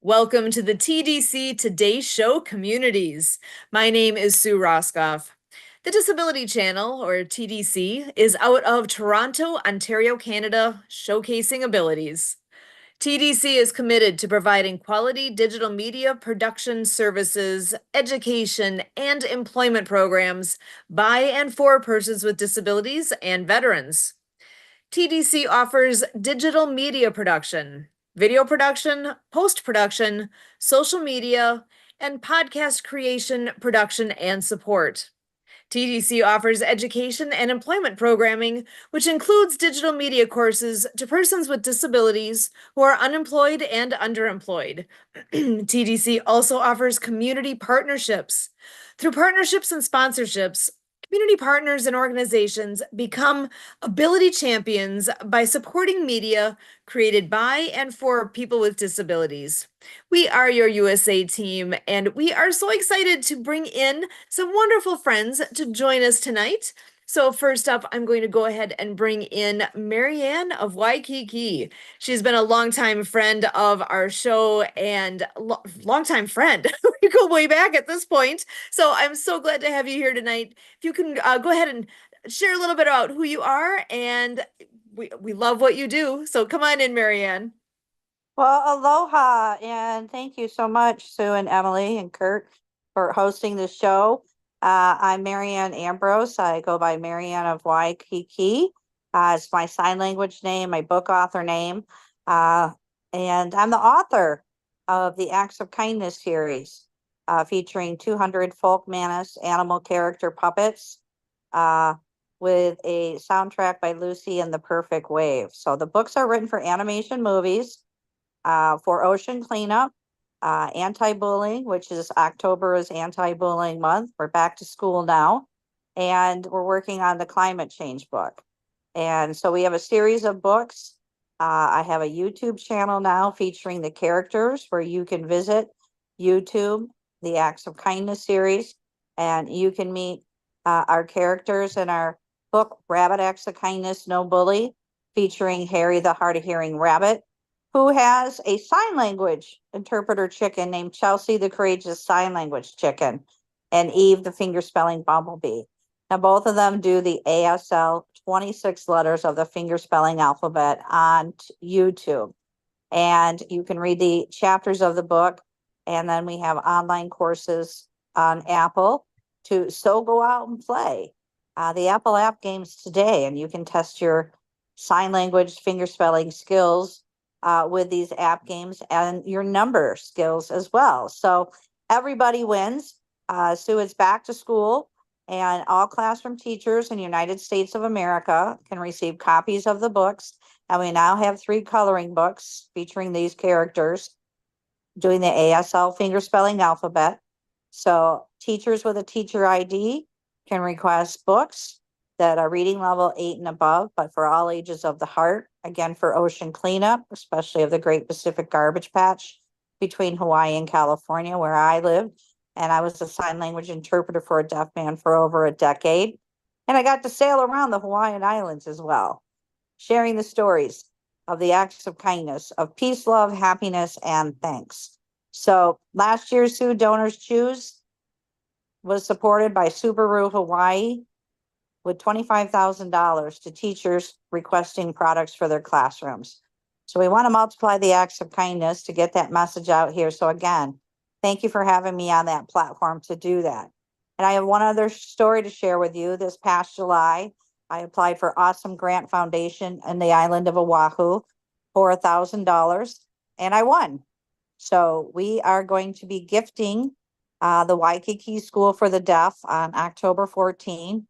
Welcome to the TDC Today Show communities. My name is Sue Roscoff. The Disability Channel, or TDC, is out of Toronto, Ontario, Canada, showcasing abilities. TDC is committed to providing quality digital media production services, education, and employment programs by and for persons with disabilities and veterans. TDC offers digital media production, video production, post-production, social media, and podcast creation, production, and support. TDC offers education and employment programming, which includes digital media courses to persons with disabilities who are unemployed and underemployed. TDC also offers community partnerships. Through partnerships and sponsorships, community partners and organizations become ability champions by supporting media created by and for people with disabilities. We are your USA team, and we are so excited to bring in some wonderful friends to join us tonight. So first up, I'm going to go ahead and bring in Marianne of Waikiki. She's been a longtime friend of our show and longtime friend. We go way back at this point. So I'm so glad to have you here tonight. If you can go ahead and share a little bit about who you are, and we love what you do. So come on in, Marianne. Well, aloha, and thank you so much, Sue and Emily and Kurt, for hosting the show. I'm Marianne Ambrose. I go by Marianne of Waikiki. It's my sign language name, my book author name. And I'm the author of the Acts of Kindness series, featuring 200 folk manus animal character puppets, with a soundtrack by Lucy and the Perfect Wave. So the books are written for animation movies, for ocean cleanup, anti-bullying, which is October is anti-bullying month. We're back to school now, and we're working on the climate change book. And so we have a series of books. I have a YouTube channel now featuring the characters where you can visit YouTube, the Acts of Kindness series, and you can meet our characters in our book, Rabbit Acts of Kindness, No Bully, featuring Harry the Hard of Hearing Rabbit, who has a sign language interpreter chicken named Chelsea the Courageous Sign Language Chicken, and Eve the Finger Spelling Bumblebee. Now, both of them do the ASL 26 letters of the finger spelling alphabet on YouTube. And you can read the chapters of the book. And then we have online courses on Apple so go out and play the Apple app games today, and you can test your sign language finger spelling skills with these app games and your number skills as well. So everybody wins. So it's back to school, and all classroom teachers in the United States of America can receive copies of the books. And we now have 3 coloring books featuring these characters doing the ASL finger spelling alphabet. So teachers with a teacher ID can request books that are reading level 8 and above, but for all ages of the heart. Again, for ocean cleanup, especially of the Great Pacific Garbage Patch between Hawaii and California, where I lived. And I was a sign language interpreter for a deaf man for over a decade. And I got to sail around the Hawaiian Islands as well, sharing the stories of the acts of kindness, of peace, love, happiness, and thanks. So last year's Sue Donors Choose was supported by Subaru Hawaii with $25,000 to teachers requesting products for their classrooms. So we want to multiply the acts of kindness to get that message out here. So again, thank you for having me on that platform to do that. And I have one other story to share with you. This past July, I applied for Awesome Grant Foundation in the island of Oahu for $1,000, and I won. So we are going to be gifting the Waikiki School for the Deaf on October 14.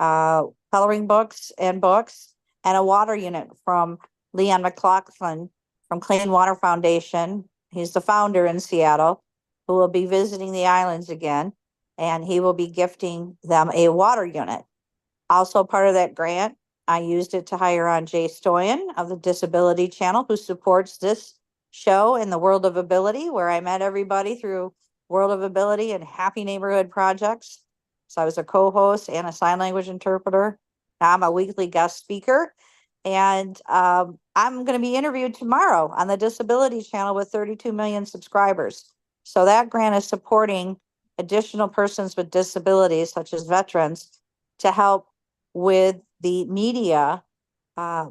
Coloring books, and a water unit from Leon McLaughlin from Clean Water Foundation. He's the founder in Seattle, who will be visiting the islands again, and he will be gifting them a water unit. Also part of that grant, I used it to hire on Jay Stoyan of the Disability Channel, who supports this show in the World of Ability, where I met everybody through World of Ability and Happy Neighborhood projects. So I was a co-host and a sign language interpreter. Now I'm a weekly guest speaker. And I'm going to be interviewed tomorrow on the Disability Channel with 32 million subscribers. So that grant is supporting additional persons with disabilities, such as veterans, to help with the media uh,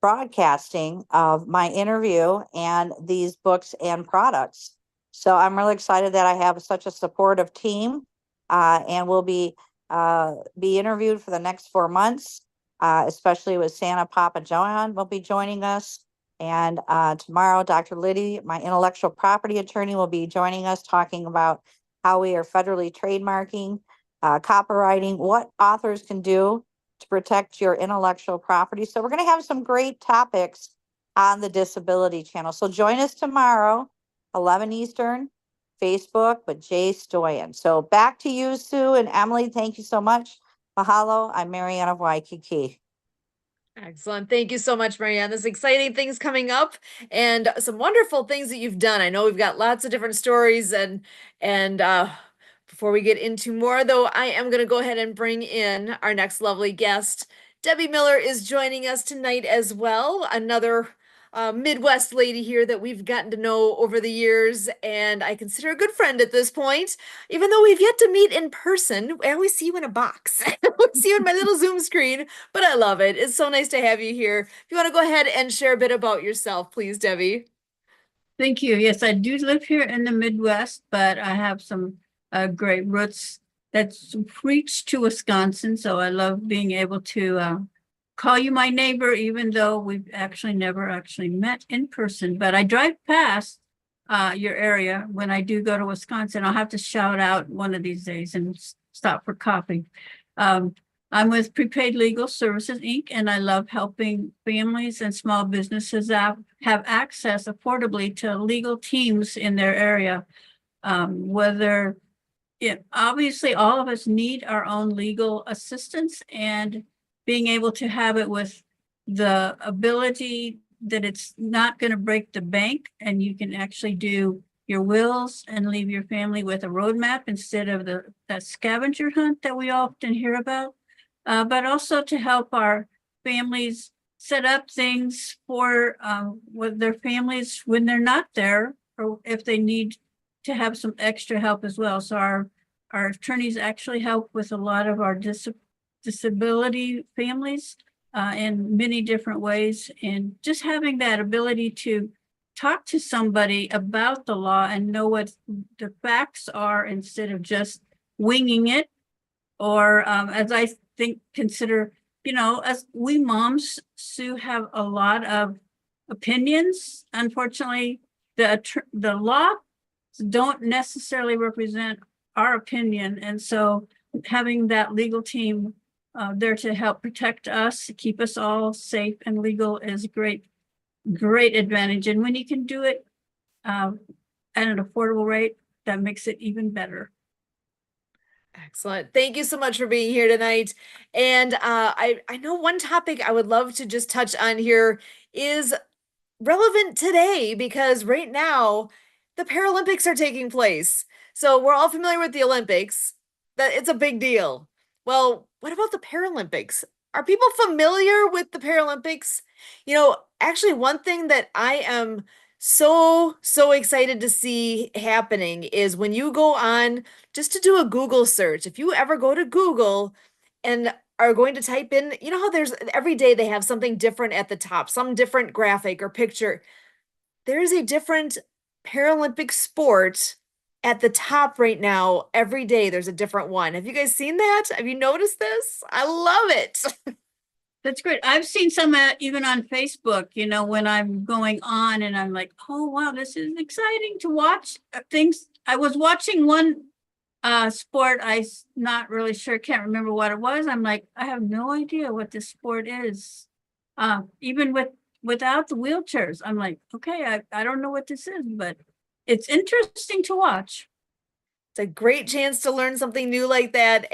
broadcasting of my interview and these books and products. So I'm really excited that I have such a supportive team, and will be interviewed for the next 4 months, especially with Santa Papa Joanne will be joining us. And tomorrow, Dr. Liddy, my intellectual property attorney, will be joining us talking about how we are federally trademarking, copywriting, what authors can do to protect your intellectual property. So we're going to have some great topics on the Disability Channel. So join us tomorrow, 11 Eastern, Facebook with Jay Stoyan. So back to you, Sue and Emily. Thank you so much. Mahalo. I'm Marianne of Waikiki. Excellent. Thank you so much, Marianne. There's exciting things coming up and some wonderful things that you've done. I know we've got lots of different stories and before we get into more though, I am going to go ahead and bring in our next lovely guest. Debbie Miller is joining us tonight as well. Another Midwest lady here that we've gotten to know over the years, and I consider a good friend at this point. Even though we've yet to meet in person, I always see you in a box. I always see you in my little Zoom screen, but I love it. It's so nice to have you here. If you want to go ahead and share a bit about yourself, please, Debbie. Thank you. Yes, I do live here in the Midwest, but I have some great roots that reach to Wisconsin. So I love being able to call you my neighbor, even though we've actually never actually met in person. But I drive past your area when I do go to Wisconsin. I'll have to shout out one of these days and stop for coffee. Um, I'm with Prepaid Legal Services, Inc., and I love helping families and small businesses have access affordably to legal teams in their area. Whether obviously all of us need our own legal assistance, and being able to have it with the ability that it's not going to break the bank, and you can actually do your wills and leave your family with a roadmap instead of that scavenger hunt that we often hear about. But also to help our families set up things for with their families when they're not there, or if they need to have some extra help as well. So our attorneys actually help with a lot of our disability families in many different ways. And just having that ability to talk to somebody about the law and know what the facts are instead of just winging it, or as I think, consider, as we moms, Sue, have a lot of opinions. Unfortunately, the law don't necessarily represent our opinion. And so having that legal team there to help protect us, keep us all safe and legal is a great advantage. And when you can do it at an affordable rate, that makes it even better. Excellent. Thank you so much for being here tonight. And I know one topic I would love to just touch on here is relevant today because right now the Paralympics are taking place. So we're all familiar with the Olympics, that it's a big deal. Well, what about the Paralympics? Are people familiar with the Paralympics? Actually, one thing that I am so excited to see happening is when you go on just to do a Google search. If you ever go to Google and are going to type in, you know how there's every day they have something different at the top, some different graphic or picture. There's a different Paralympic sport at the top right now. Every day there's a different one. Have you guys seen that? Have you noticed this? I love it. That's great. I've seen some even on Facebook, when I'm going on and I'm like, oh, wow, this is exciting to watch things. I was watching one sport. Not really sure, can't remember what it was. I'm like, I have no idea what this sport is. Even without the wheelchairs, I'm like, okay, I don't know what this is, but it's interesting to watch. It's a great chance to learn something new like that.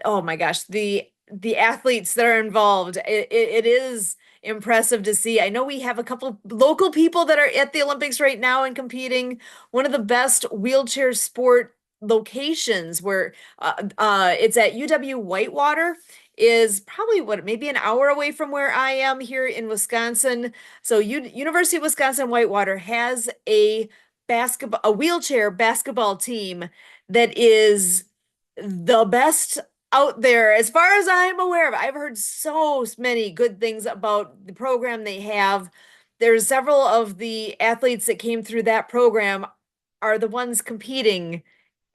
Oh my gosh, the athletes that are involved, it is impressive to see. I know we have a couple local people that are at the Olympics right now and competing. One of the best wheelchair sport locations where it's at UW Whitewater is probably maybe an hour away from where I am here in Wisconsin. So University of Wisconsin Whitewater has a wheelchair basketball team that is the best out there as far as I'm aware of. I've heard so many good things about the program they have. There's several of the athletes that came through that program are the ones competing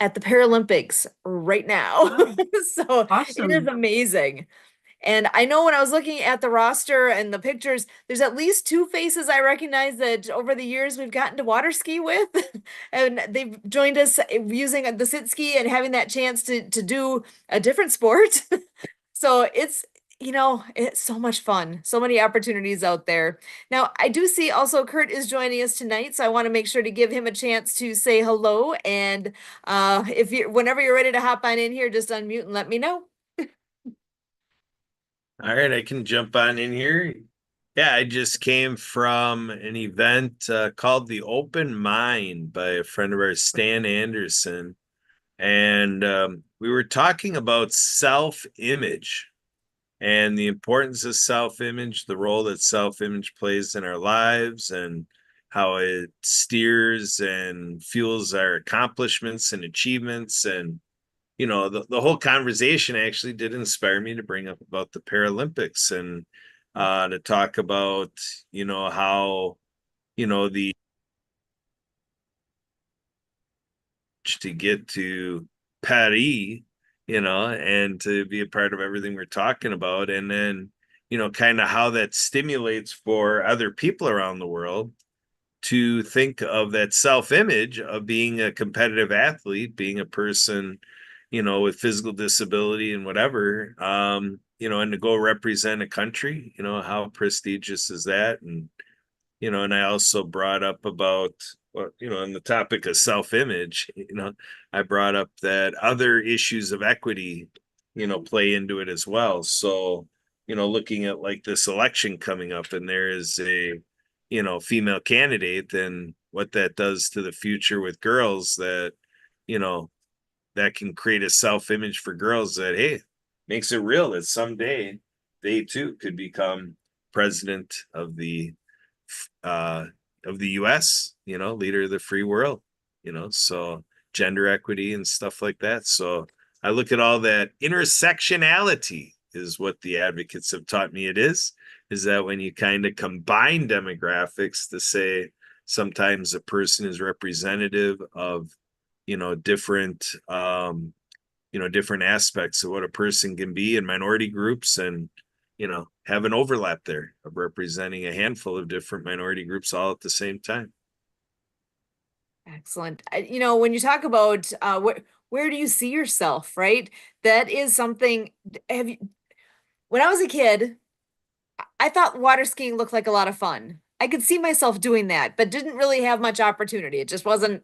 at the Paralympics right now. So it is Awesome. amazing. And I know when I was looking at the roster and the pictures, there's at least two faces I recognize that over the years we've gotten to water ski with. And they've joined us using the sit ski and having that chance to do a different sport. So it's so much fun. So many opportunities out there. Now, I do see also Kurt is joining us tonight, so I want to make sure to give him a chance to say hello. And whenever you're ready to hop on in here, just unmute and let me know. All right, I can jump on in here. Yeah, I just came from an event called the Open Mind by a friend of ours, Stan Anderson. And we were talking about self-image and the importance of self-image, the role that self-image plays in our lives, and how it steers and fuels our accomplishments and achievements. And the whole conversation actually did inspire me to bring up about the Paralympics and to talk about how the to get to Paris, and to be a part of everything we're talking about, and then kind of how that stimulates for other people around the world to think of that self-image of being a competitive athlete, being a person, with physical disability and whatever, and to go represent a country, how prestigious is that? And I also brought up about, on the topic of self-image, I brought up that other issues of equity, play into it as well. So, looking at like this election coming up and there is a, female candidate, then what that does to the future with girls that, that can create a self-image for girls that, hey, makes it real that someday they too could become president uh of the US, leader of the free world, so gender equity and stuff like that. So I look at all that intersectionality is what the advocates have taught me it is that when you kind of combine demographics to say sometimes a person is representative of different different aspects of what a person can be in minority groups, and have an overlap there of representing a handful of different minority groups all at the same time. Excellent. When you talk about where do you see yourself, right? That is something. When I was a kid, I thought water skiing looked like a lot of fun. I could see myself doing that, but didn't really have much opportunity. It wasn't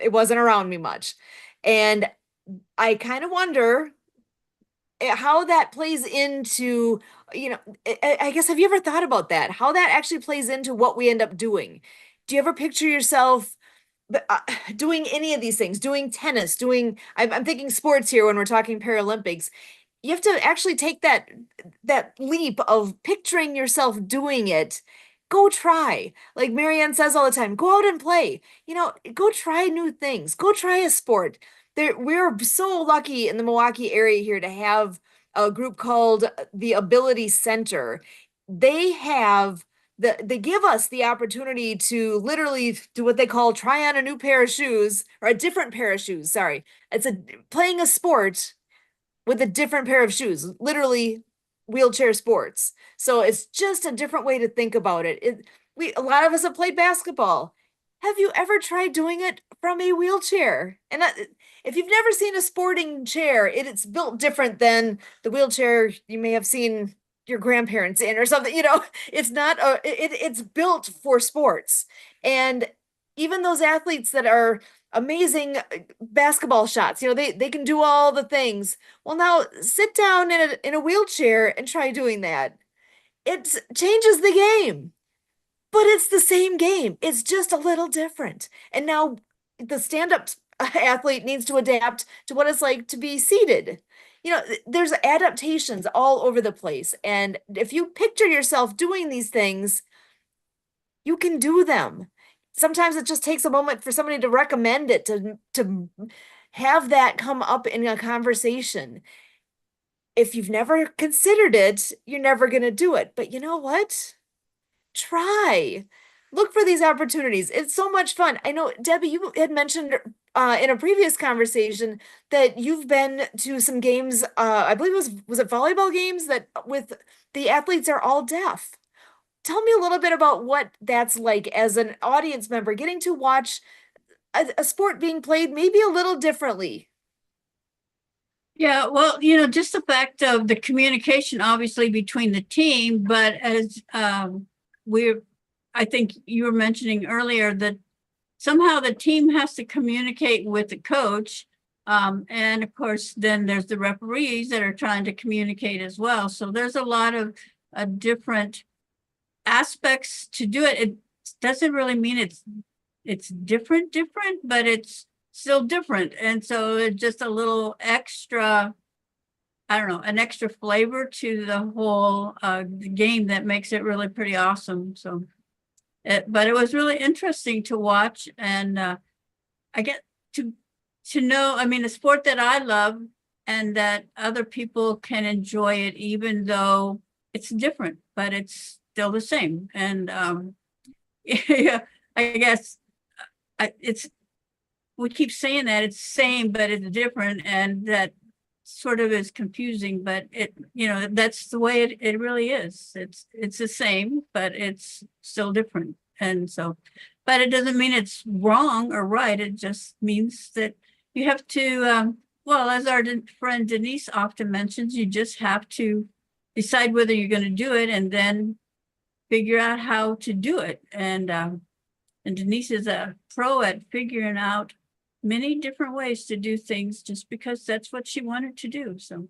around me much. And I kind of wonder how that plays into, I guess, have you ever thought about that? How that actually plays into what we end up doing? Do you ever picture yourself doing any of these things, doing tennis, I'm thinking sports here when we're talking Paralympics. You have to actually take that leap of picturing yourself doing it. Go try. Like Marianne says all the time, go out and play. Go try new things. Go try a sport. We're so lucky in the Milwaukee area here to have a group called the Ability Center. They give us the opportunity to literally do what they call try on a new pair of shoes, or a different pair of shoes. Sorry. It's playing a sport with a different pair of shoes, literally wheelchair sports. So it's just a different way to think about it. A lot of us have played basketball. Have you ever tried doing it from a wheelchair? And if you've never seen a sporting chair, it's built different than the wheelchair you may have seen your grandparents in or something. It's not it's built for sports. And even those athletes that are amazing basketball shots, they can do all the things. Well, now sit down in a wheelchair and try doing that. It changes the game, but it's the same game. It's just a little different. And now the stand-up athlete needs to adapt to what it's like to be seated. there's adaptations all over the place. And if you picture yourself doing these things, you can do them. Sometimes it just takes a moment for somebody to recommend it, to have that come up in a conversation. If you've never considered it, you're never going to do it. But you know what? Try. Look for these opportunities. It's so much fun. I know, Debbie, you had mentioned in a previous conversation that you've been to some games, I believe was it volleyball games that with the athletes are all deaf. Tell me a little bit about what that's like as an audience member, getting to watch a sport being played maybe a little differently. Yeah, well, just the fact of the communication, obviously, between the team, but as I think you were mentioning earlier that somehow the team has to communicate with the coach. And of course, then there's the referees that are trying to communicate as well. So there's a lot of different aspects to do it. It doesn't really mean it's different, but it's still different. And so it's just a little extra, I don't know, an extra flavor to the whole game that makes it really pretty awesome. So, but it was really interesting to watch, and I get to know. I mean, a sport that I love, and that other people can enjoy it, even though it's different, but it's still the same. And yeah, I guess it's we keep saying that it's same, but it's different, and that sort of is confusing, but that's the way it really is. It's the same, but it's still different. And so, but it doesn't mean it's wrong or right. It just means that you have to, well, as our friend Denise often mentions, you just have to decide whether you're going to do it and then figure out how to do it. And Denise is a pro at figuring out many different ways to do things just because that's what she wanted to do. So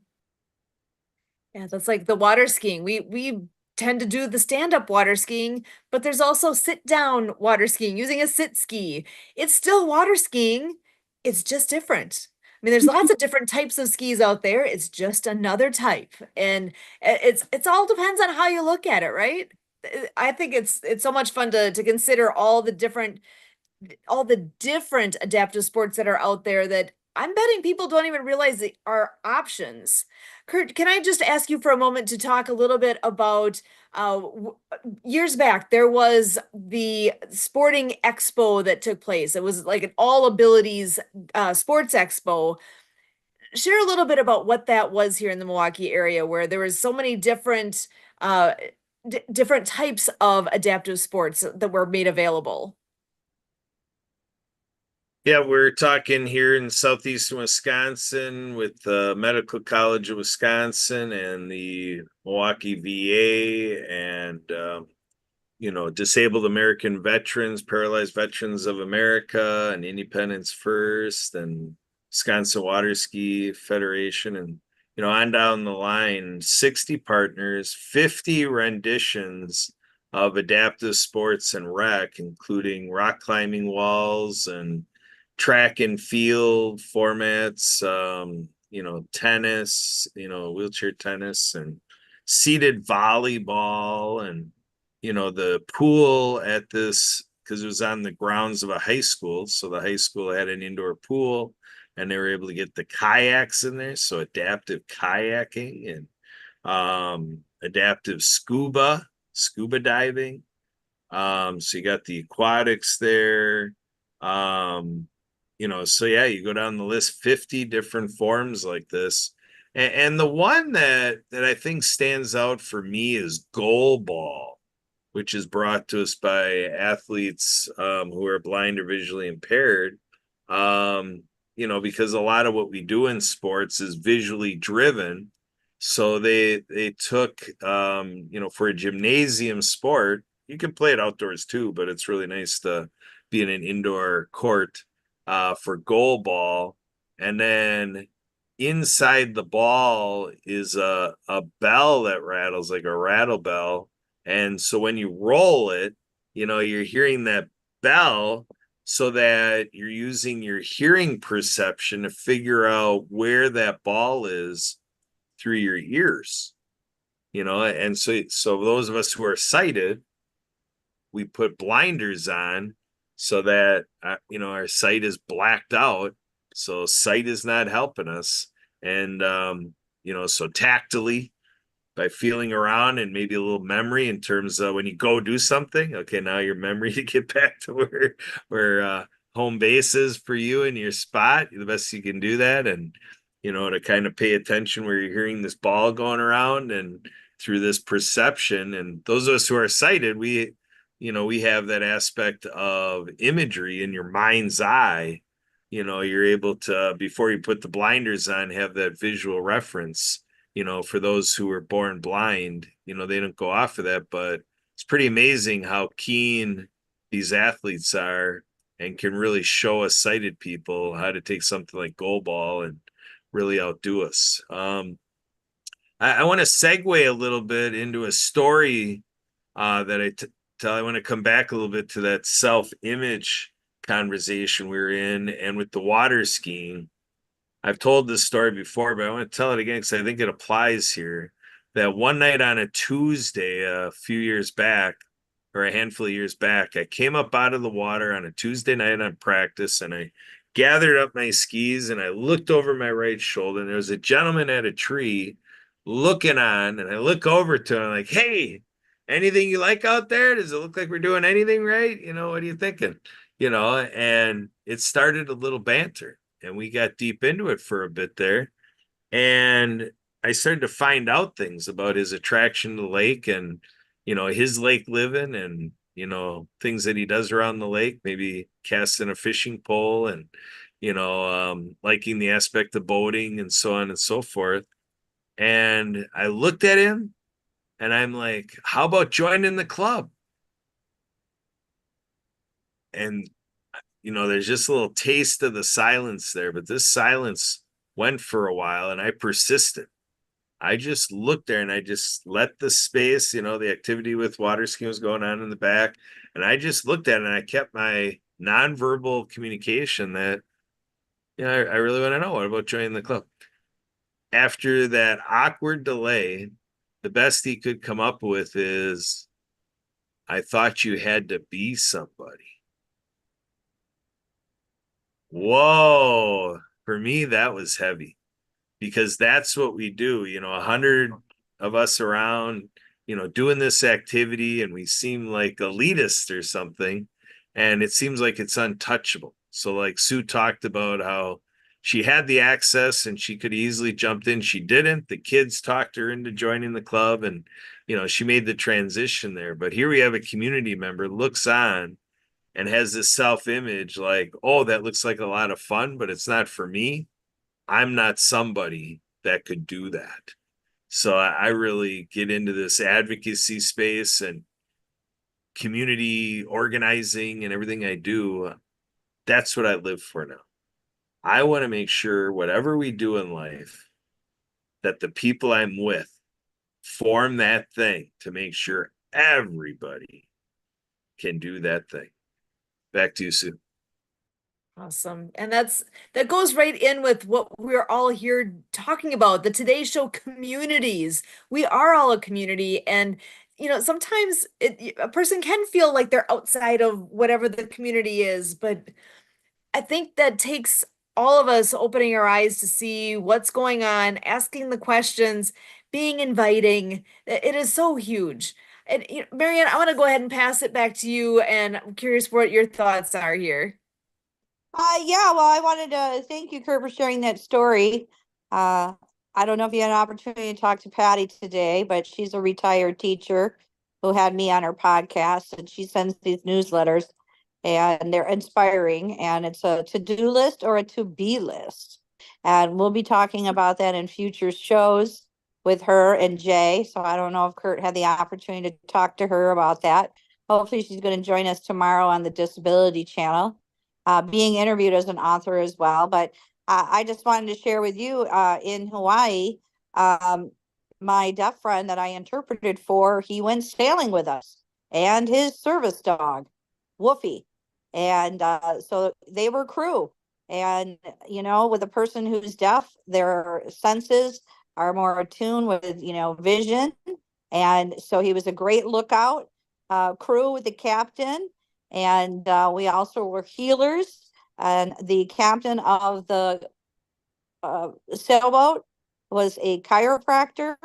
Yeah, that's like the water skiing. We tend to do the stand-up water skiing, but there's also sit-down water skiing using a sit ski. It's still water skiing. It's just different. I mean, there's lots of different types of skis out there. It's just another type. And it's all depends on how you look at it, right? I think it's so much fun to consider all the different adaptive sports that are out there that I'm betting people don't even realize are options. Kurt, can I just ask you for a moment to talk a little bit about years back, there was the sporting expo that took place. It was like an all abilities sports expo. Share a little bit about what that was here in the Milwaukee area, where there was so many different different types of adaptive sports that were made available. Yeah, we're talking here in southeastern Wisconsin with the Medical College of Wisconsin and the Milwaukee VA and Disabled American Veterans, Paralyzed Veterans of America, and Independence First, and Wisconsin Water Ski Federation, and on down the line, 60 partners, 50 renditions of adaptive sports and rec, including rock climbing walls and track and field formats, tennis, wheelchair tennis and seated volleyball, and the pool at this, because it was on the grounds of a high school. So the high school had an indoor pool and they were able to get the kayaks in there. So adaptive kayaking and adaptive scuba diving. So you got the aquatics there. So yeah, you go down the list, 50 different forms like this. And the one that I think stands out for me is goal ball, which is brought to us by athletes who are blind or visually impaired. Because a lot of what we do in sports is visually driven. So they took for a gymnasium sport, you can play it outdoors too, but it's really nice to be in an indoor court for goal ball. And then inside the ball is a bell that rattles like a rattle bell. And so when you roll it, you're hearing that bell, so that you're using your hearing perception to figure out where that ball is through your ears, and so those of us who are sighted, we put blinders on so that our sight is blacked out, so sight is not helping us. And so tactily, by feeling around and maybe a little memory in terms of when you go do something, okay, now your memory to get back to where home base is for you and your spot, the best you can do that. And to kind of pay attention where you're hearing this ball going around and through this perception. And those of us who are sighted, we have that aspect of imagery in your mind's eye. You're able to, before you put the blinders on, have that visual reference. For those who were born blind, they don't go off of that, but it's pretty amazing how keen these athletes are and can really show us sighted people how to take something like goal ball and really outdo us. I want to segue a little bit into a story that I want to come back a little bit to that self-image conversation we were in, and with the water skiing. I've told this story before, but I want to tell it again because I think it applies here. That one night on a Tuesday, a few years back, or a handful of years back, I came up out of the water on a Tuesday night on practice, and I gathered up my skis and I looked over my right shoulder, and there was a gentleman at a tree looking on, and I look over to him like, "Hey, anything you like out there? Does it look like we're doing anything right? What are you thinking?" And it started a little banter, and we got deep into it for a bit there. And I started to find out things about his attraction to the lake and, his lake living and, things that he does around the lake, maybe casting a fishing pole and, liking the aspect of boating and so on and so forth. And I looked at him and I'm like, how about joining the club? And there's just a little taste of the silence there, but this silence went for a while and I persisted. I just looked there and I just let the space, the activity with water skiing was going on in the back. And I just looked at it and I kept my nonverbal communication that, I really want to know, what about joining the club? After that awkward delay, the best he could come up with is, I thought you had to be somebody. Whoa, for me, that was heavy because that's what we do. 100 of us around, doing this activity, and we seem like elitist or something, and it seems like it's untouchable. So, like Sue talked about how she had the access and she could easily jumped in. She didn't. The kids talked her into joining the club, and she made the transition there. But here we have a community member looks on and has this self-image like, oh, that looks like a lot of fun, but it's not for me. I'm not somebody that could do that. So I really get into this advocacy space and community organizing and everything I do. That's what I live for now. I want to make sure whatever we do in life, that the people I'm with form that thing to make sure everybody can do that thing. Back to you, Sue. Awesome. And that goes right in with what we're all here talking about, the Today Show communities. We are all a community, and sometimes a person can feel like they're outside of whatever the community is, but I think that takes all of us opening our eyes to see what's going on, asking the questions, being inviting. It is so huge. And Marianne, I want to go ahead and pass it back to you, and I'm curious what your thoughts are here. Yeah, well, I wanted to thank you, Kurt, for sharing that story. Uh, I don't know if you had an opportunity to talk to Patty today, but she's a retired teacher who had me on her podcast, and she sends these newsletters, and they're inspiring. And it's a to-do list or a to-be list. And we'll be talking about that in future shows with her and Jay. So I don't know if Kurt had the opportunity to talk to her about that. Hopefully, she's going to join us tomorrow on the Disability Channel, being interviewed as an author as well. But I just wanted to share with you, in Hawaii, my deaf friend that I interpreted for, he went sailing with us and his service dog, Woofy. And so they were crew. And, with a person who's deaf, their senses are more attuned with, vision. And so he was a great lookout crew with the captain. And we also were healers. And the captain of the sailboat was a chiropractor,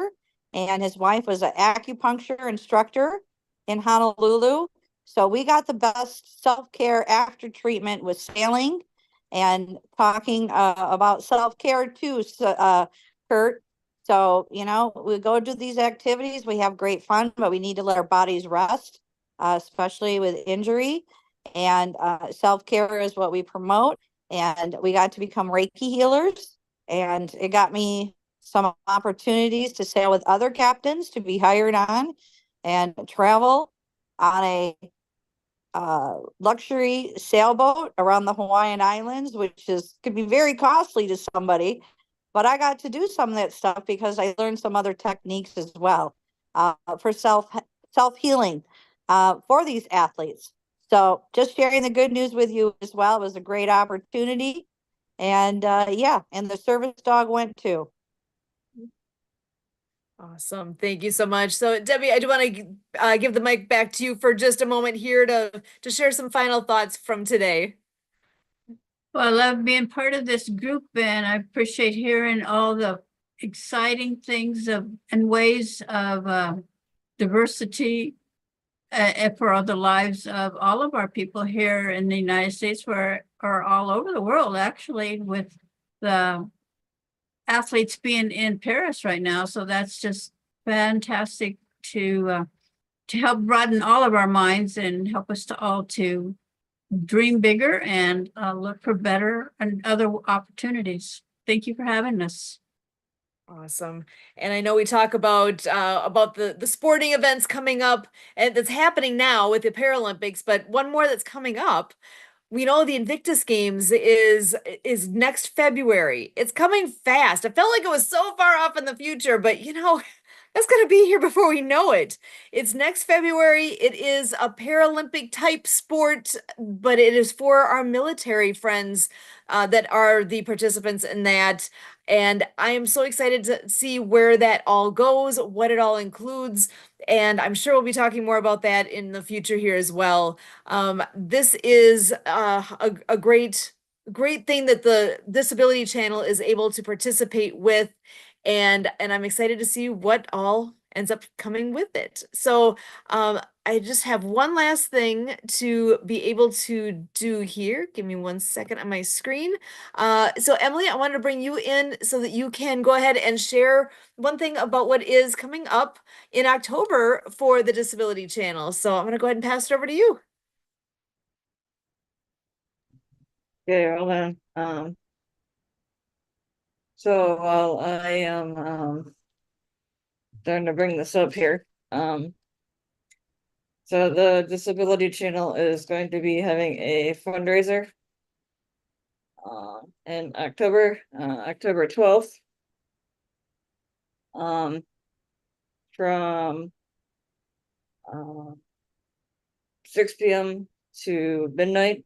and his wife was an acupuncture instructor in Honolulu. So we got the best self-care after treatment with sailing and talking about self-care too, Kurt. So, we go do these activities, we have great fun, but we need to let our bodies rest, especially with injury. And self-care is what we promote. And we got to become Reiki healers, and it got me some opportunities to sail with other captains, to be hired on and travel on a luxury sailboat around the Hawaiian Islands, which could be very costly to somebody. But I got to do some of that stuff because I learned some other techniques as well for self healing for these athletes. So just sharing the good news with you as well. It was a great opportunity. And yeah, and the service dog went too. Awesome. Thank you so much. So Debbie, I do want to give the mic back to you for just a moment here to share some final thoughts from today. Well, I love being part of this group, and I appreciate hearing all the exciting things and ways of diversity for all the lives of all of our people here in the United States, or all over the world, actually, with the athletes being in Paris right now. So that's just fantastic to help broaden all of our minds and help us to all to dream bigger and look for better and other opportunities. Thank you for having us. Awesome. And I know we talk about the sporting events coming up and that's happening now with the Paralympics, but one more that's coming up. We know the Invictus Games is next February. It's coming fast. I felt like it was so far off in the future, but that's going to be here before we know it. It's next February. It is a Paralympic type sport, but it is for our military friends that are the participants in that. And I am so excited to see where that all goes, what it all includes. And I'm sure we'll be talking more about that in the future here as well. This is a great thing that the Disability Channel is able to participate with, and I'm excited to see what all ends up coming with it. So I just have one last thing to be able to do here. Give me 1 second on my screen. So Emily, I wanted to bring you in so that you can go ahead and share one thing about what is coming up in October for the Disability Channel. So I'm going to go ahead and pass it over to you. Okay, hold on. So while I am starting to bring this up here, so the Disability Channel is going to be having a fundraiser in October, October 12th, from 6 p.m. to midnight.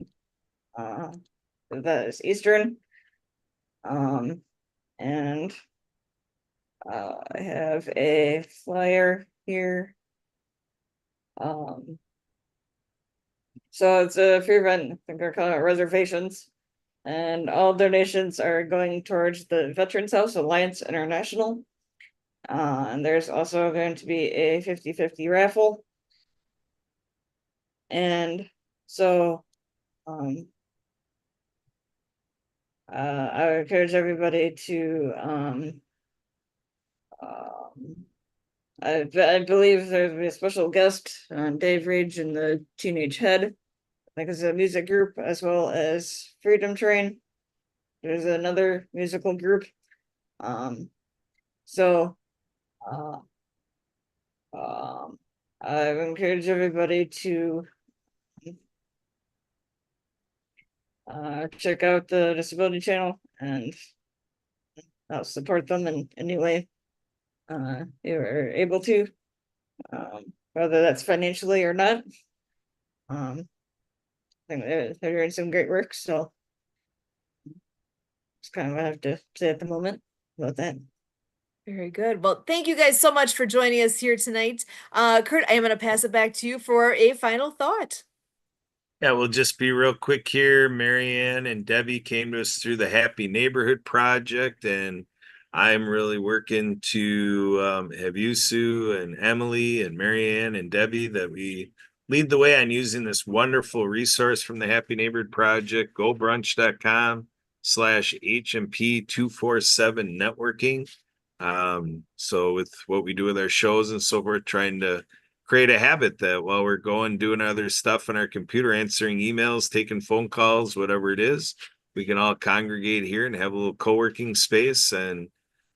That is Eastern. And I have a flyer here. So it's a free event. I think they're calling it reservations, and all donations are going towards the Veterans House Alliance International. And there's also going to be a 50-50 raffle. And so I would encourage everybody to I believe there's a special guest, Dave Rage and the Teenage Head. I think it's a music group, as well as Freedom Train. There's another musical group. So I encourage everybody to check out the Disability Channel and support them in any way you're able to, whether that's financially or not. I think they're doing some great work, so it's kind of what I have to say at the moment about that. Very good. Well, thank you guys so much for joining us here tonight. Kurt, I am going to pass it back to you for a final thought. Yeah, we'll just be real quick here. Marianne and Debbie came to us through the Happy Neighborhood Project, and I'm really working to have you, Sue, and Emily, and Marianne, and Debbie, that we lead the way on using this wonderful resource from the Happy Neighborhood Project, gobrunch.com/HMP247 networking. So with what we do with our shows and so forth, trying to create a habit that while we're going doing other stuff on our computer, answering emails, taking phone calls, whatever it is, we can all congregate here and have a little co-working space. And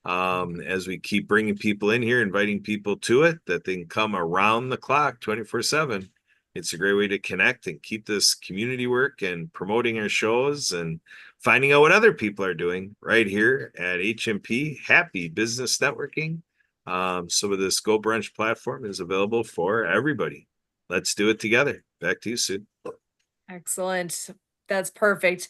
as we keep bringing people in here, inviting people to it, that they can come around the clock 24/7. It's a great way to connect and keep this community work and promoting our shows and finding out what other people are doing right here at HMP Happy Business Networking. So this Go Brunch platform is available for everybody. Let's do it together. Back to you, Sue. Excellent. That's perfect.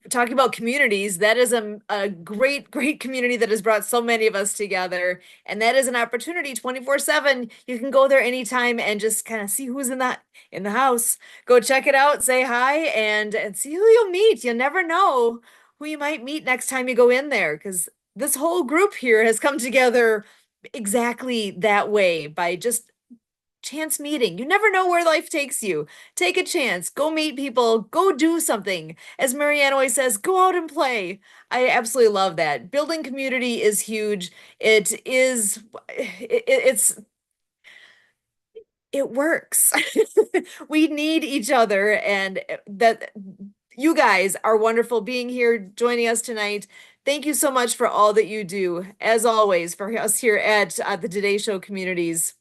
Talking about communities, that is a great, great community that has brought so many of us together. And that is an opportunity 24/7. You can go there anytime and just kind of see who's in the house. Go check it out, say hi, and see who you'll meet. You'll never know who you might meet next time you go in there, because this whole group here has come together exactly that way by just chance meeting. You never know where life takes you. Take a chance, go meet people, go do something. As Marianne always says, go out and play. I absolutely love that. Building community is huge. It works. We need each other, and that you guys are wonderful being here, joining us tonight. Thank you so much for all that you do, as always, for us here at the Today Show Communities.